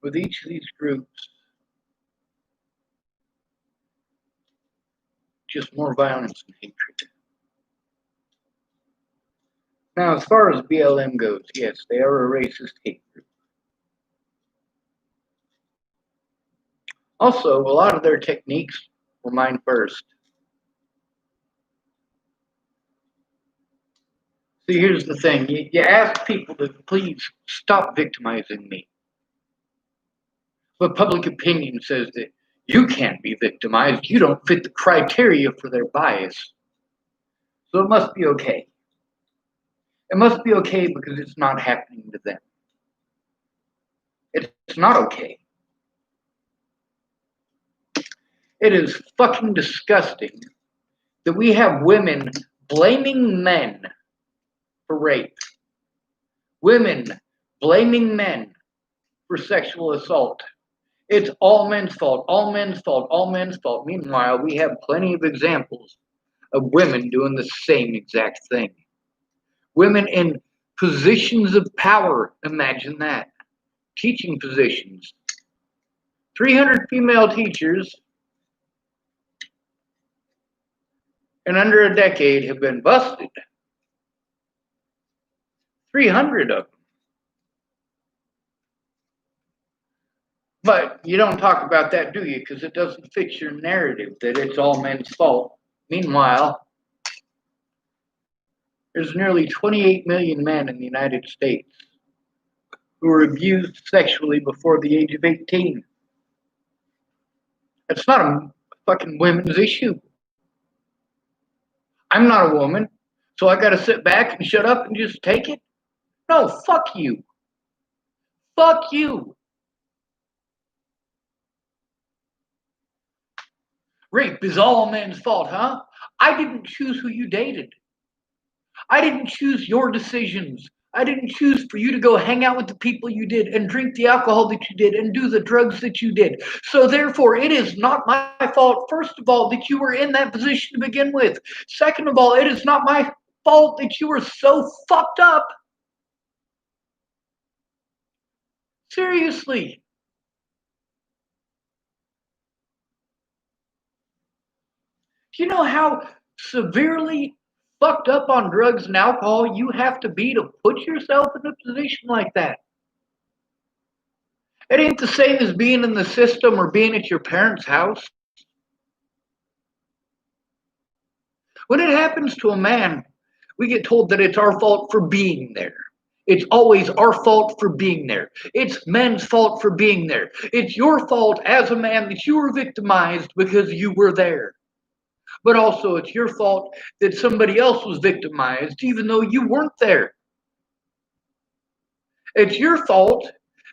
with each of these groups, just more violence and hatred. Now, as far as BLM goes, yes, they are a racist hate group. Also, a lot of their techniques were mine first. See, here's the thing. You ask people to please stop victimizing me. But public opinion says that you can't be victimized. You don't fit the criteria for their bias. So it must be okay. It must be okay because it's not happening to them. It's not okay. It is fucking disgusting that we have women blaming men for rape. Women blaming men for sexual assault. It's all men's fault, all men's fault, all men's fault. Meanwhile, we have plenty of examples of women doing the same exact thing. Women in positions of power, imagine that. Teaching positions. 300 female teachers in under a decade have been busted. 300 of them. But you don't talk about that, do you? Because it doesn't fit your narrative that it's all men's fault. Meanwhile, there's nearly 28 million men in the United States who were abused sexually before the age of 18. It's not a fucking women's issue. I'm not a woman, so I gotta sit back and shut up and just take it? No, fuck you. Fuck you. Rape is all men's fault, huh? I didn't choose who you dated. I didn't choose your decisions. I didn't choose for you to go hang out with the people you did and drink the alcohol that you did and do the drugs that you did. So therefore, it is not my fault, first of all, that you were in that position to begin with. Second of all, it is not my fault that you were so fucked up. Seriously. Do you know how severely fucked up on drugs and alcohol you have to be to put yourself in a position like that? It ain't the same as being in the system or being at your parents' house. When it happens to a man, we get told that it's our fault for being there. It's always our fault for being there. It's men's fault for being there. It's your fault as a man that you were victimized because you were there. But also, it's your fault that somebody else was victimized even though you weren't there. It's your fault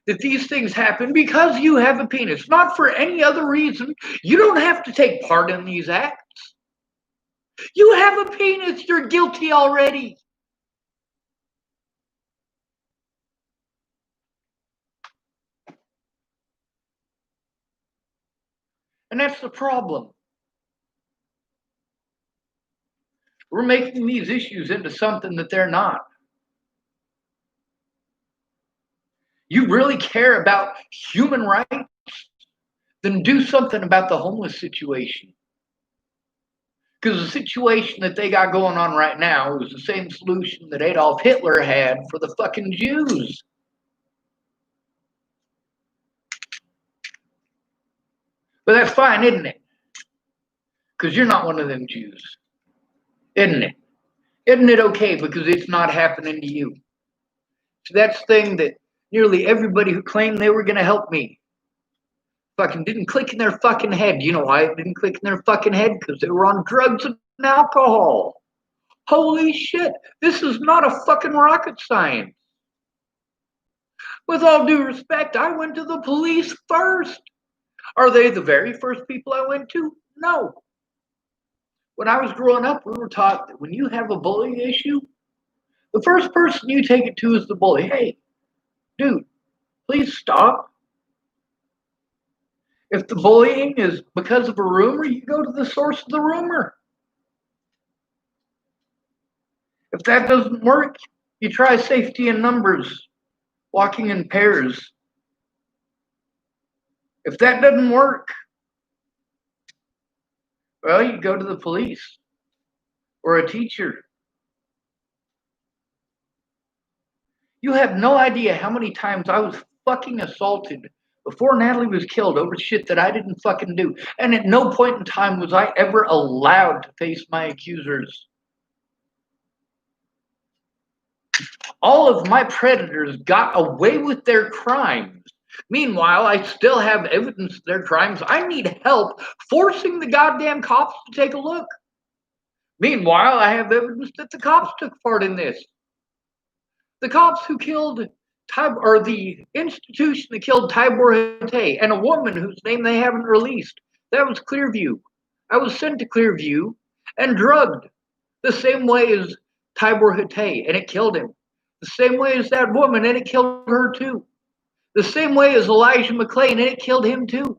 that these things happen because you have a penis, not for any other reason. You don't have to take part in these acts. You have a penis, you're guilty already. And that's the problem. We're making these issues into something that they're not. You really care about human rights? Then do something about the homeless situation. Because the situation that they got going on right now is the same solution that Adolf Hitler had for the fucking Jews. But that's fine, isn't it? Because you're not one of them Jews. Isn't it? Isn't it okay because it's not happening to you? So that's the thing that nearly everybody who claimed they were going to help me fucking didn't click in their fucking head. You know why it didn't click in their fucking head? Because they were on drugs and alcohol. Holy shit, this is not a fucking rocket science. With all due respect, I went to the police first. Are they the very first people I went to? No. When I was growing up, we were taught that when you have a bullying issue, the first person you take it to is the bully. Hey, dude, please stop. If the bullying is because of a rumor, you go to the source of the rumor. If that doesn't work, you try safety in numbers, walking in pairs. If that doesn't work, well, you go to the police or a teacher. You have no idea how many times I was fucking assaulted before Natalie was killed over shit that I didn't fucking do. And at no point in time was I ever allowed to face my accusers. All of my predators got away with their crimes. Meanwhile, I still have evidence of their crimes. I need help forcing the goddamn cops to take a look. Meanwhile, I have evidence that the cops took part in this. The cops who killed or the institution that killed Tibor Hatay and a woman whose name they haven't released. That was Clearview. I was sent to Clearview and drugged the same way as Tibor Hatay, and it killed him. The same way as that woman, and it killed her too. The same way as Elijah McClain, and it killed him too.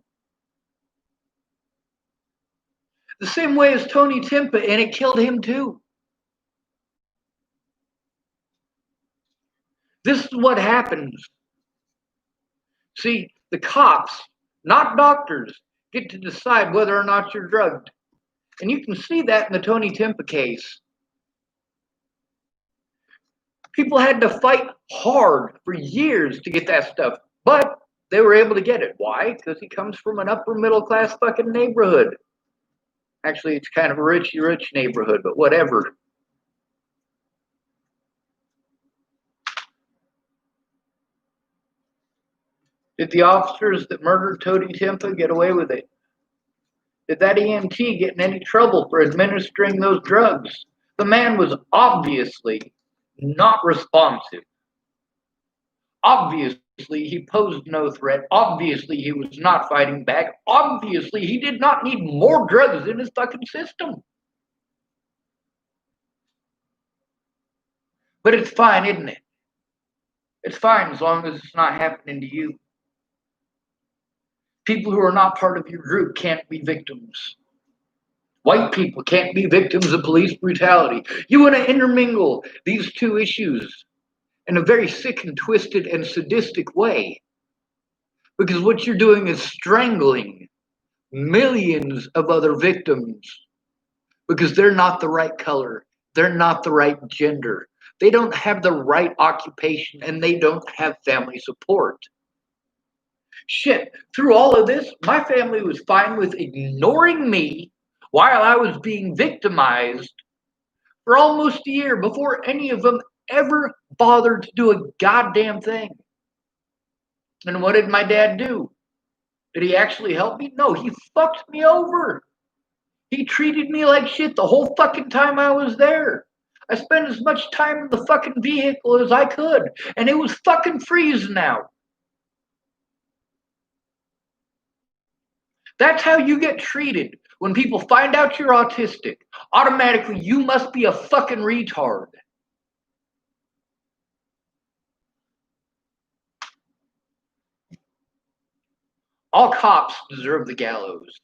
The same way as Tony Timpa, and it killed him too. This is what happens. See, the cops, not doctors, get to decide whether or not you're drugged. And you can see that in the Tony Timpa case. People had to fight hard for years to get that stuff, but they were able to get it. Why? Because he comes from an upper middle class fucking neighborhood. Actually, it's kind of a richy rich neighborhood, but whatever. Did the officers that murdered Tony Timpa get away with it? Did that EMT get in any trouble for administering those drugs? The man was obviously not responsive. Obviously, he posed no threat. Obviously, he was not fighting back. Obviously, he did not need more drugs in his fucking system. But it's fine, isn't it? It's fine as long as it's not happening to you. People who are not part of your group can't be victims. White people can't be victims of police brutality. You want to intermingle these two issues in a very sick and twisted and sadistic way. Because what you're doing is strangling millions of other victims because they're not the right color, they're not the right gender, they don't have the right occupation, and they don't have family support. Shit, through all of this, my family was fine with ignoring me while I was being victimized for almost a year before any of them ever bothered to do a goddamn thing. And what did my dad do? Did he actually help me? No, he fucked me over. He treated me like shit the whole fucking time I was there. I spent as much time in the fucking vehicle as I could, and it was fucking freezing out. That's how you get treated when people find out you're autistic. Automatically, you must be a fucking retard. All cops deserve the gallows.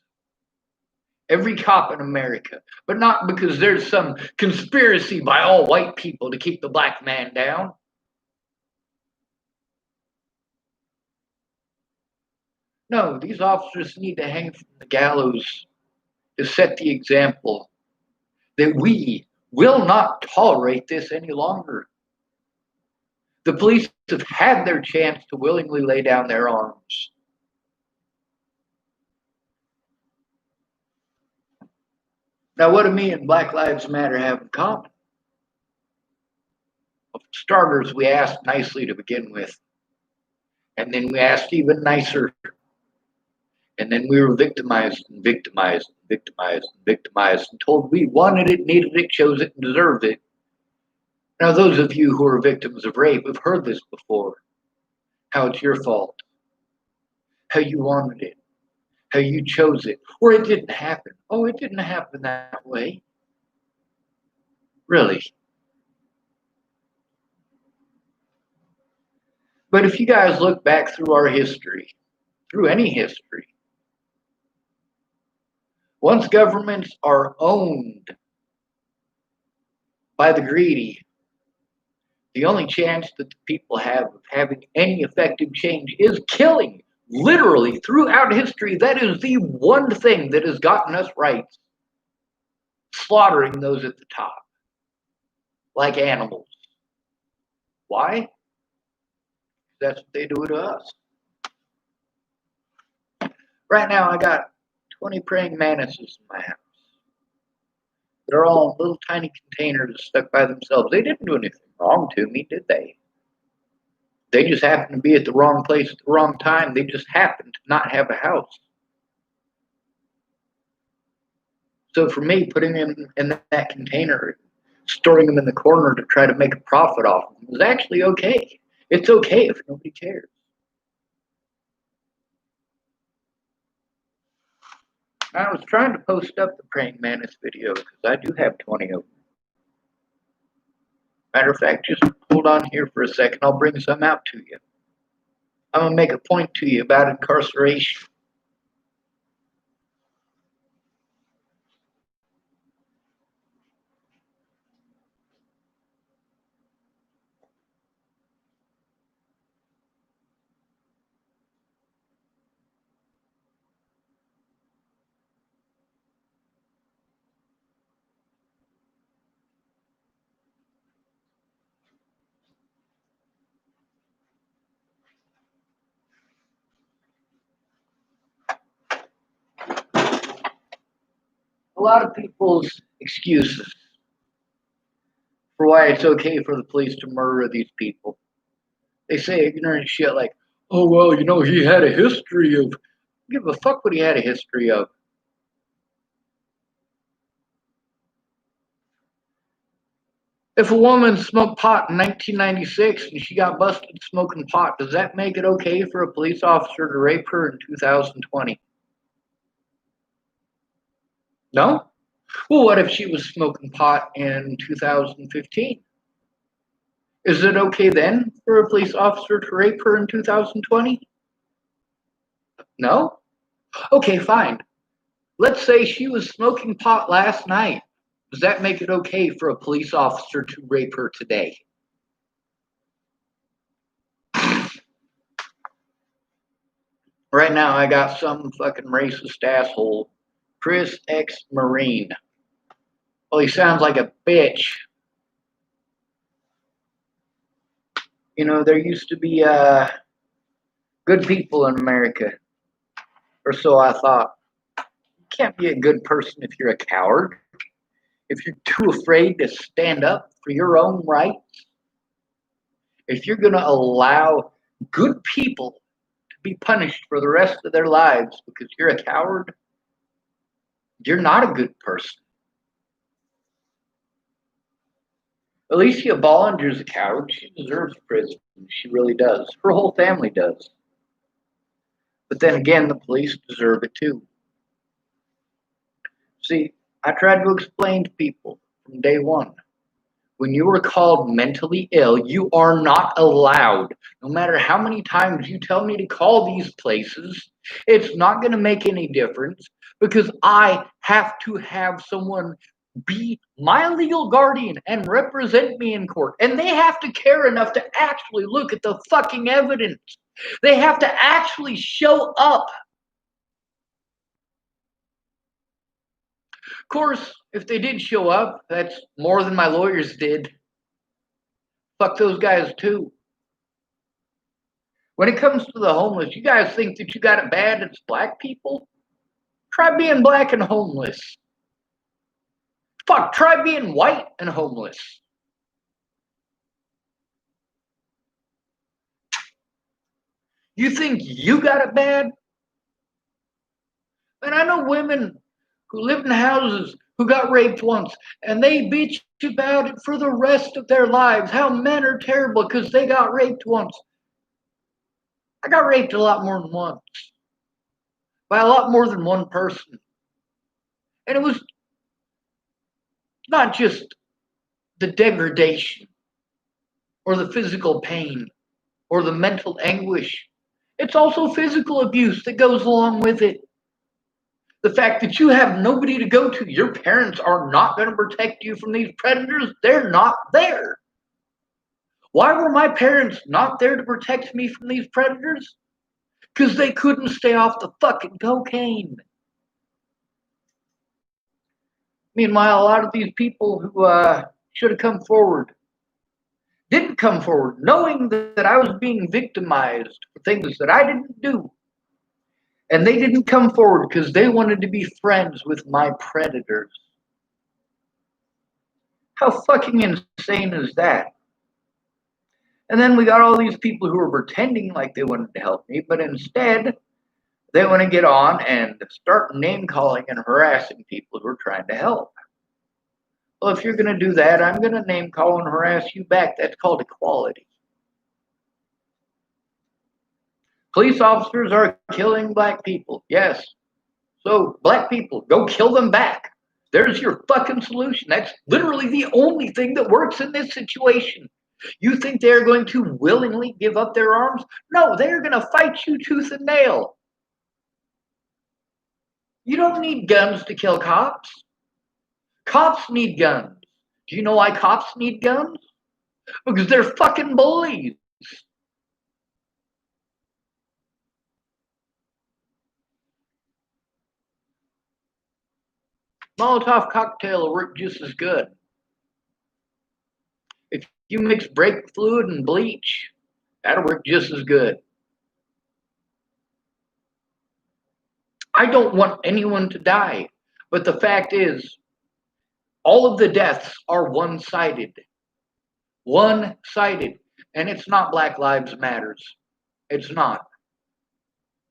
Every cop in America, but not because there's some conspiracy by all white people to keep the black man down. No, these officers need to hang from the gallows to set the example that we will not tolerate this any longer. The police have had their chance to willingly lay down their arms. Now, what do me and Black Lives Matter have in common? Well, for starters, we asked nicely to begin with, and then we asked even nicer, and then we were victimized and victimized and victimized and victimized and told we wanted it, needed it, chose it, and deserved it. Now, those of you who are victims of rape have heard this before. How it's your fault, how you wanted it, how you chose it, or it didn't happen. Oh, it didn't happen that way. Really. But if you guys look back through our history, through any history, once governments are owned by the greedy, the only chance that the people have of having any effective change is killing Literally, throughout history, that is the one thing that has gotten us rights. Slaughtering those at the top, like animals. Why? That's what they do to us. Right now, I got 20 praying mantises in my house. They're all in little tiny containers stuck by themselves. They didn't do anything wrong to me, did they? They just happened to be at the wrong place at the wrong time. They just happened to not have a house. So for me, putting them in that container, storing them in the corner to try to make a profit off them is actually okay. It's okay if nobody cares. I was trying to post up the praying mantis video because I do have 20 of them. Matter of fact, just hold on here for a second. I'll bring some out to you. I'm going to make a point to you about incarceration. A lot of people's excuses for why it's okay for the police to murder these people. They say ignorant shit like, oh, well, he had a history of. Give a fuck what he had a history of. If a woman smoked pot in 1996 and she got busted smoking pot, does that make it okay for a police officer to rape her in 2020? No? Well, what if she was smoking pot in 2015? Is it okay then for a police officer to rape her in 2020? No? Okay, fine. Let's say she was smoking pot last night. Does that make it okay for a police officer to rape her today? Right now, I got some fucking racist asshole, Chris X Marine. Well, he sounds like a bitch. There used to be good people in America, or so I thought. You can't be a good person if you're a coward, if you're too afraid to stand up for your own rights, if you're going to allow good people to be punished for the rest of their lives because you're a coward, you're not a good person. Alicia Bollinger's a coward. She deserves prison. She really does. Her whole family does. But then again, the police deserve it too. See, I tried to explain to people from day one. When you are called mentally ill, you are not allowed. No matter how many times you tell me to call these places, it's not going to make any difference because I have to have someone be my legal guardian and represent me in court. And they have to care enough to actually look at the fucking evidence. They have to actually show up. Of course, if they did show up, that's more than my lawyers did. Fuck those guys too. When it comes to the homeless, you guys think that you got it bad, it's black people? Try being black and homeless. Fuck, try being white and homeless. You think you got it bad? And I know women who live in houses who got raped once, and they bitch about it for the rest of their lives. How men are terrible because they got raped once. I got raped a lot more than once. By a lot more than one person. And it was not just the degradation or the physical pain or the mental anguish. It's also physical abuse that goes along with it. The fact that you have nobody to go to, your parents are not going to protect you from these predators, they're not there. Why were my parents not there to protect me from these predators? because they couldn't stay off the fucking cocaine. Meanwhile, a lot of these people who should have come forward didn't come forward, knowing that I was being victimized for things that I didn't do. And they didn't come forward because they wanted to be friends with my predators. How fucking insane is that? And then we got all these people who are pretending like they wanted to help me, but instead they want to get on and start name calling and harassing people who are trying to help. Well, if you're going to do that, I'm going to name call and harass you back. That's called equality. Police officers are killing black people. Yes. So, black people, go kill them back. There's your fucking solution. That's literally the only thing that works in this situation. You think they're going to willingly give up their arms? No, they're going to fight you tooth and nail. You don't need guns to kill cops. Cops need guns. Do you know why cops need guns? Because they're fucking bullies. Molotov cocktail will work just as good. If you mix brake fluid and bleach, that'll work just as good. I don't want anyone to die, but the fact is, all of the deaths are one-sided. One-sided. And it's not Black Lives Matters. It's not.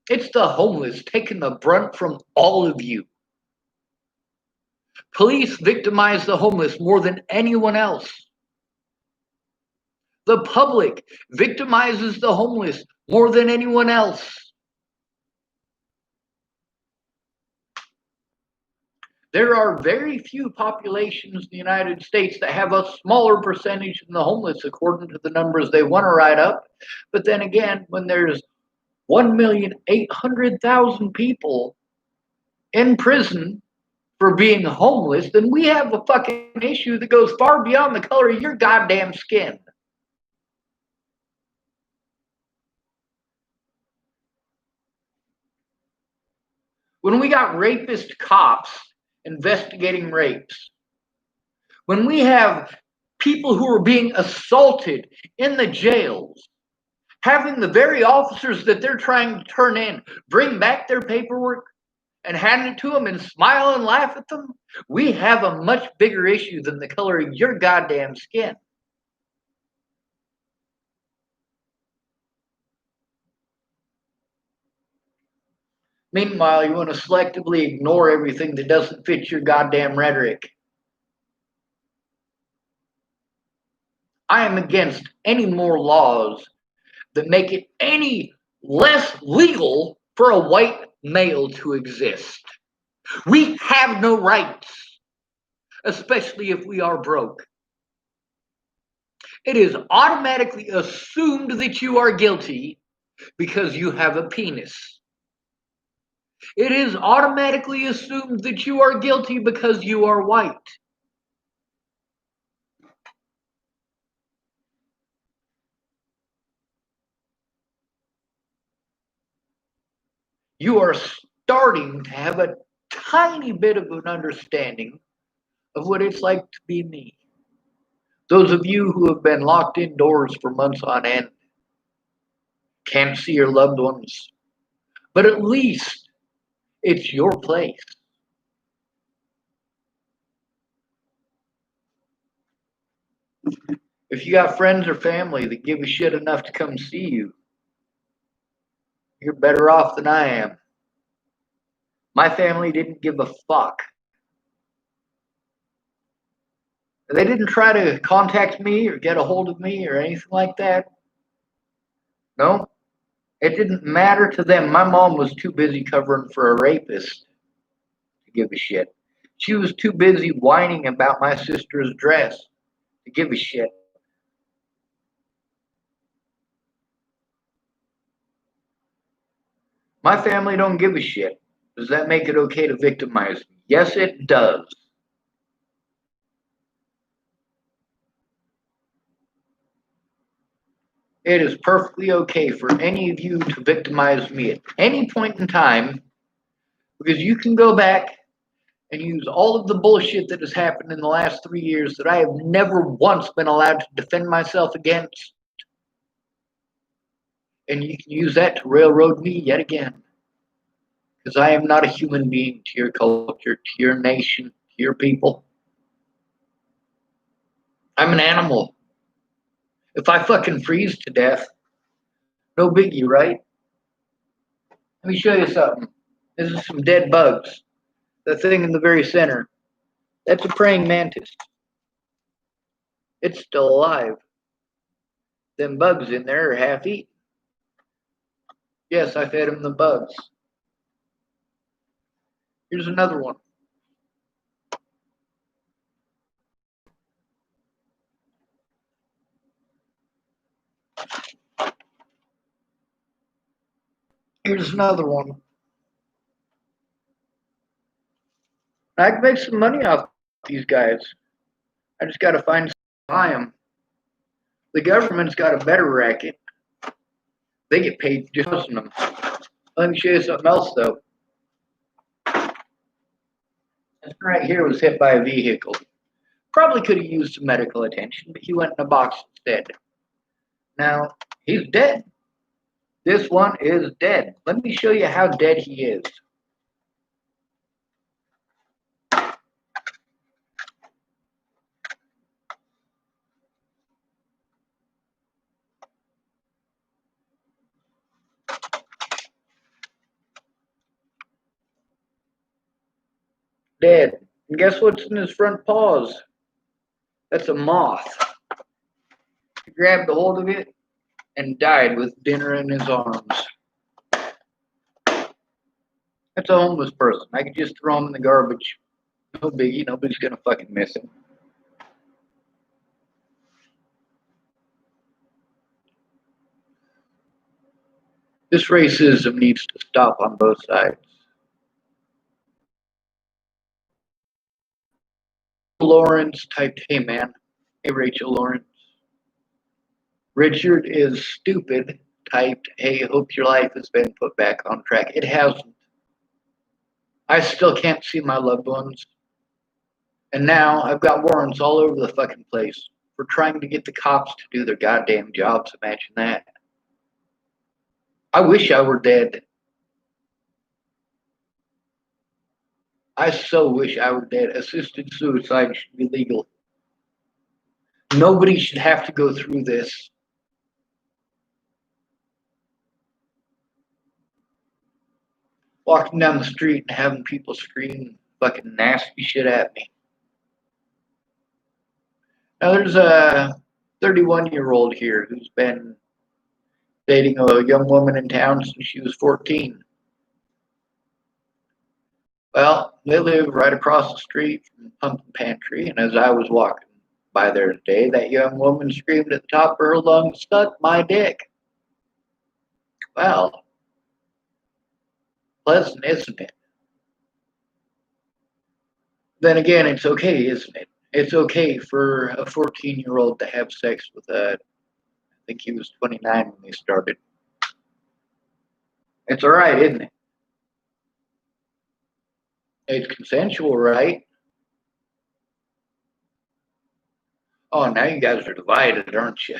It's the homeless taking the brunt from all of you. Police victimize the homeless more than anyone else. The public victimizes the homeless more than anyone else. There are very few populations in the United States that have a smaller percentage than the homeless, according to the numbers they want to write up. But then again, when there's 1,800,000 people in prison for being homeless, then we have a fucking issue that goes far beyond the color of your goddamn skin. When we got rapist cops investigating rapes, when we have people who are being assaulted in the jails, having the very officers that they're trying to turn in bring back their paperwork and hand it to them and smile and laugh at them, we have a much bigger issue than the color of your goddamn skin. Meanwhile, you want to selectively ignore everything that doesn't fit your goddamn rhetoric. I am against any more laws that make it any less legal for a white male to exist. We have no rights, especially if we are broke. It is automatically assumed that you are guilty because you have a penis. It is automatically assumed that you are guilty because you are white. You are starting to have a tiny bit of an understanding of what it's like to be me. Those of you who have been locked indoors for months on end can't see your loved ones, but at least it's your place. If you got friends or family that give a shit enough to come see you, you're better off than I am. My family didn't give a fuck. They didn't try to contact me or get a hold of me or anything like that. No, it didn't matter to them. My mom was too busy covering for a rapist to give a shit. She was too busy whining about my sister's dress to give a shit. My family don't give a shit. Does that make it okay to victimize me? Yes, it does. It is perfectly okay for any of you to victimize me at any point in time because you can go back and use all of the bullshit that has happened in the last 3 years that I have never once been allowed to defend myself against. And you can use that to railroad me yet again. Because I am not a human being to your culture, to your nation, to your people. I'm an animal. If I fucking freeze to death, no biggie, right? Let me show you something. This is some dead bugs. The thing in the very center. That's a praying mantis. It's still alive. Them bugs in there are half eaten. Yes, I fed him the bugs. Here's another one. Here's another one. I can make some money off these guys. I just got to find some to buy them. The government's got a better racket. They get paid just using them. Let me show you something else, though. This right here was hit by a vehicle. Probably could have used some medical attention, but he went in a box instead. Now, he's dead. This one is dead. Let me show you how dead he is. Dead. And guess what's in his front paws? That's a moth. He grabbed a hold of it and died with dinner in his arms. That's a homeless person. I could just throw him in the garbage. No biggie. Nobody's gonna fucking miss him. This racism needs to stop on both sides. Lawrence typed, "Hey man." Hey Rachel Lawrence. Richard is stupid typed, "Hey, hope your life has been put back on track." It hasn't. I still can't see my loved ones. And now I've got warrants all over the fucking place for trying to get the cops to do their goddamn jobs. Imagine that. I wish I were dead. I so wish I were dead. Assisted suicide should be legal. Nobody should have to go through this. Walking down the street and having people scream fucking nasty shit at me. Now there's a 31-year-old here who's been dating a young woman in town since she was 14. Well, they live right across the street from the pumpkin pantry, and as I was walking by there today, that young woman screamed at the top of her lungs, "Suck my dick." Well, pleasant, isn't it? Then again, it's okay, isn't it? It's okay for a 14-year-old to have sex with I think he was 29 when they started. It's all right, isn't it? It's consensual, right? Oh, now you guys are divided, aren't you?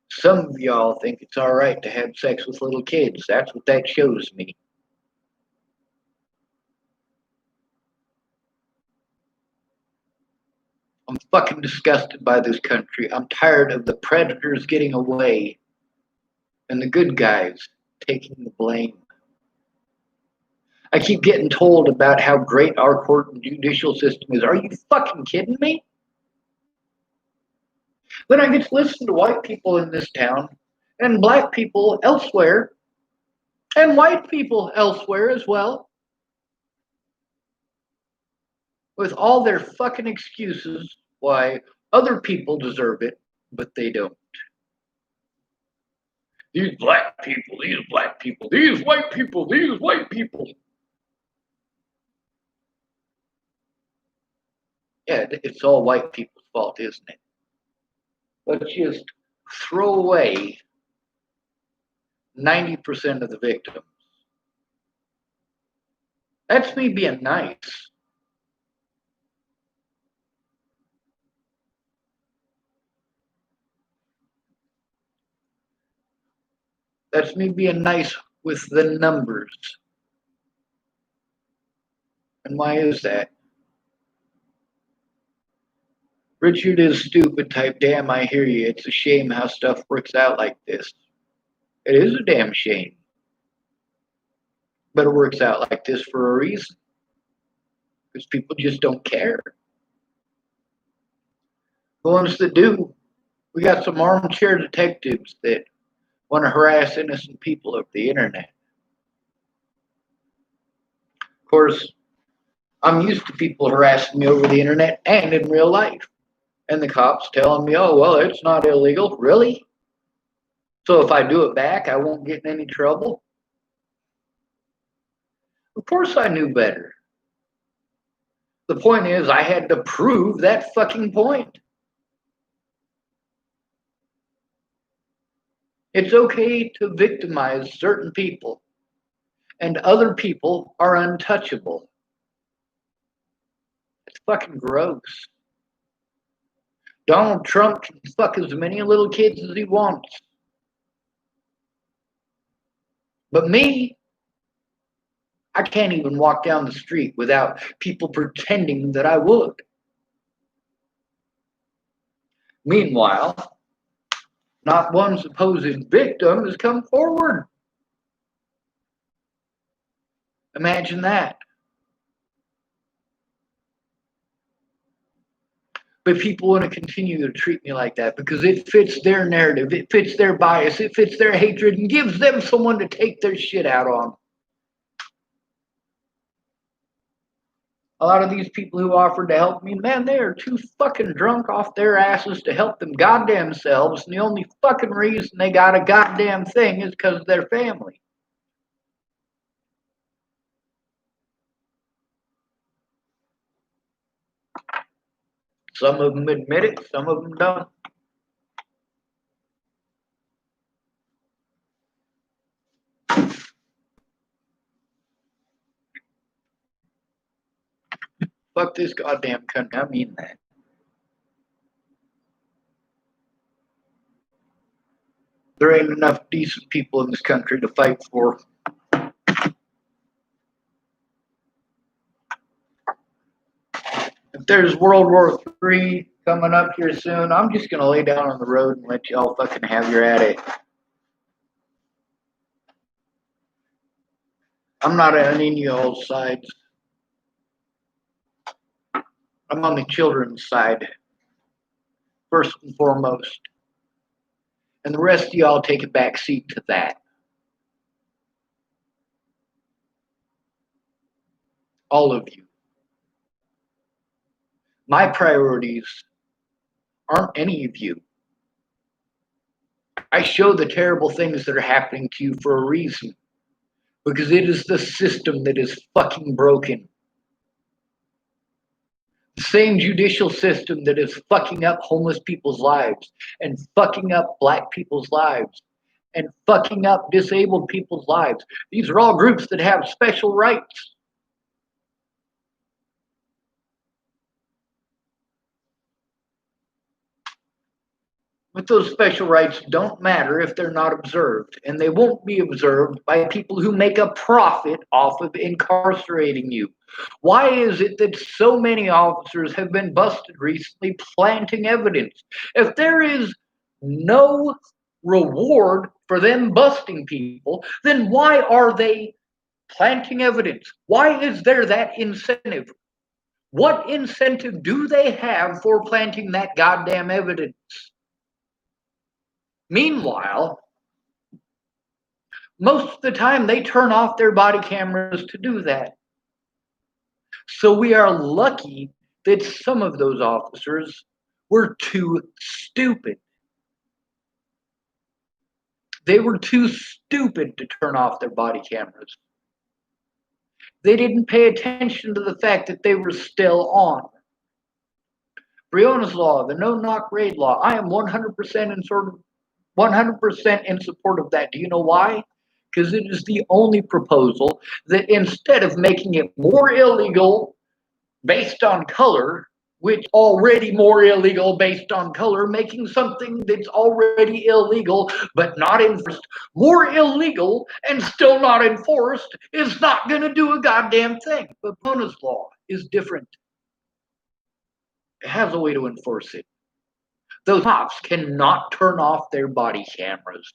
Some of y'all think it's all right to have sex with little kids. That's what that shows me. I'm fucking disgusted by this country. I'm tired of the predators getting away and the good guys taking the blame. I keep getting told about how great our court and judicial system is. Are you fucking kidding me? Then I get to listen to white people in this town and black people elsewhere and white people elsewhere as well with all their fucking excuses why other people deserve it, but they don't. These black people, these black people, these white people, these white people. Yeah, it's all white people's fault, isn't it? Let's just throw away 90% of the victims. That's me being nice. That's me being nice with the numbers. And why is that? Richard is stupid type. Damn, I hear you. It's a shame how stuff works out like this. It is a damn shame. But it works out like this for a reason. Because people just don't care. The ones that do, we got some armchair detectives that want to harass innocent people over the internet. Of course, I'm used to people harassing me over the internet and in real life. And the cops telling me, oh, well, it's not illegal. Really? So if I do it back, I won't get in any trouble? Of course I knew better. The point is, I had to prove that fucking point. It's okay to victimize certain people, and other people are untouchable. It's fucking gross. Donald Trump can fuck as many little kids as he wants. But me, I can't even walk down the street without people pretending that I would. Meanwhile, not one supposed victim has come forward. Imagine that. But people want to continue to treat me like that because it fits their narrative, it fits their bias, it fits their hatred, and gives them someone to take their shit out on. A lot of these people who offered to help me, man, they are too fucking drunk off their asses to help them goddamn selves, and the only fucking reason they got a goddamn thing is because of their family. Some of them admit it, some of them don't. Fuck this goddamn country. I mean that. There ain't enough decent people in this country to fight for. If there's World War III coming up here soon, I'm just gonna lay down on the road and let y'all fucking have your at it. I'm not on any of y'all's sides. I'm on the children's side, first and foremost. And the rest of y'all take a back seat to that. All of you. My priorities aren't any of you. I show the terrible things that are happening to you for a reason. Because it is the system that is fucking broken. The same judicial system that is fucking up homeless people's lives and fucking up black people's lives and fucking up disabled people's lives. These are all groups that have special rights. But those special rights don't matter if they're not observed, and they won't be observed by people who make a profit off of incarcerating you. Why is it that so many officers have been busted recently planting evidence? If there is no reward for them busting people, then why are they planting evidence? Why is there that incentive? What incentive do they have for planting that goddamn evidence? Meanwhile, most of the time they turn off their body cameras to do that. So we are lucky that some of those officers were too stupid. They were too stupid to turn off their body cameras. They didn't pay attention to the fact that they were still on. Breonna's law, the no-knock raid law, I am 100% in 100% in support of that. Do you know why? Because it is the only proposal that instead of making it more illegal based on color, which already more illegal based on color, making something that's already illegal but not enforced more illegal and still not enforced is not going to do a goddamn thing. But bonus law is different. It has a way to enforce it. Those cops cannot turn off their body cameras.